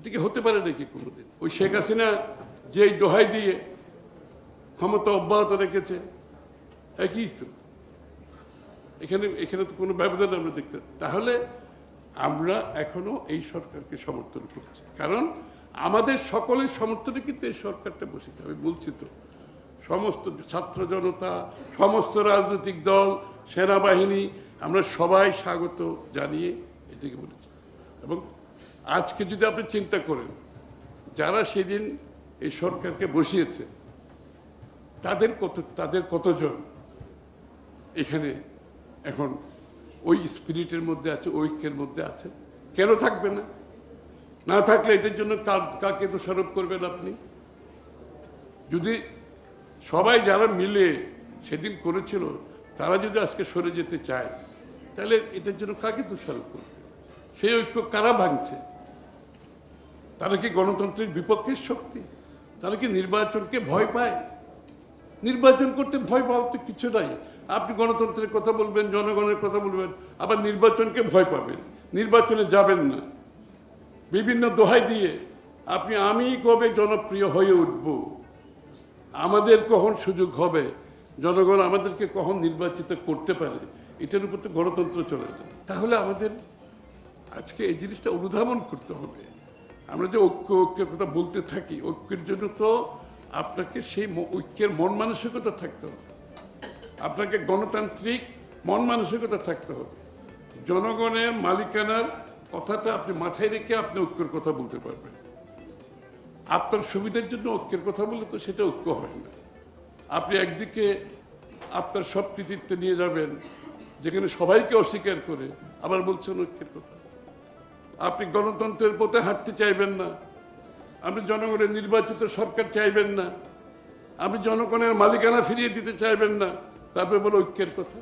এটা কি হতে পারে নাকি কোনোদিন? ওই শেখ হাসিনা যে দোহাই দিয়ে ক্ষমতা অব্যাহত রেখেছে একই তো। এখানে তো কোনো ব্যবধান আমরা দেখতে, তাহলে আমরা এখনো এই সরকারকে সমর্থন করছি, কারণ আমাদের সকলের সমর্থনে কিন্তু এই সরকারটা বসেছে। আমি বলছি তো, সমস্ত ছাত্র জনতা, সমস্ত রাজনৈতিক দল, সেনাবাহিনী, আমরা সবাই স্বাগত জানিয়ে এটাকে বলেছি। এবং আজকে যদি আপনি চিন্তা করেন, যারা সেদিন এই সরকারকে বসিয়েছে তাদের কতজন এখানে এখন ওই স্পিরিটের মধ্যে আছে, ঐক্যের মধ্যে আছে? কেন থাকবে না? না থাকলে এটার জন্য কাকে দোষারোপ করবেন আপনি? যদি সবাই যারা মিলে সেদিন করেছিল তারা যদি আজকে সরে যেতে চায়, তাহলে এটার জন্য কাকে দোষারোপ করবে? সেই ঐক্য কারা ভাঙছে? তারা কি গণতন্ত্রের বিপক্ষের শক্তি? তারা কি নির্বাচনকে ভয় পায়? নির্বাচন করতে ভয় পাওয়ার তো কিছু নাই। আপনি গণতন্ত্রের কথা বলবেন, জনগণের কথা বলবেন, আবার নির্বাচনকে ভয় পাবেন, নির্বাচনে যাবেন না, বিভিন্ন দোহাই দিয়ে আপনি আমি কবে জনপ্রিয় হয়ে উঠব, আমাদের কখন সুযোগ হবে, জনগণ আমাদেরকে কখন নির্বাচিত করতে পারে, এটার উপর তো গণতন্ত্র চলে যায়। তাহলে আমাদের আজকে এই জিনিসটা অনুধাবন করতে হবে। আমরা যে ঐক্যের কথা বলতে থাকি, ঐক্যের জন্য তো আপনাকে সেই ঐক্যের মন মানসিকতা থাকতে হবে, আপনাকে গণতান্ত্রিক মন মানসিকতা থাকতে হবে। জনগণের মালিকানার কথাটা আপনি মাথায় রেখে আপনি ঐক্যের কথা বলতে পারবেন। আপনার সুবিধার জন্য ঐক্যের কথা বললে তো সেটা ঐক্য হয় না। আপনি একদিকে আপনার সব কৃতিত্ব নিয়ে যাবেন, যেখানে সবাইকে অস্বীকার করে, আবার বলছেন ঐক্যের কথা। আপনি গণতন্ত্রের পথে হাঁটতে চাইবেন না, আপনি জনগণের নির্বাচিত সরকার চাইবেন না, আপনি জনগণের মালিকানা ফিরিয়ে দিতে চাইবেন না, তারপরে বলো ঐক্যের কথা।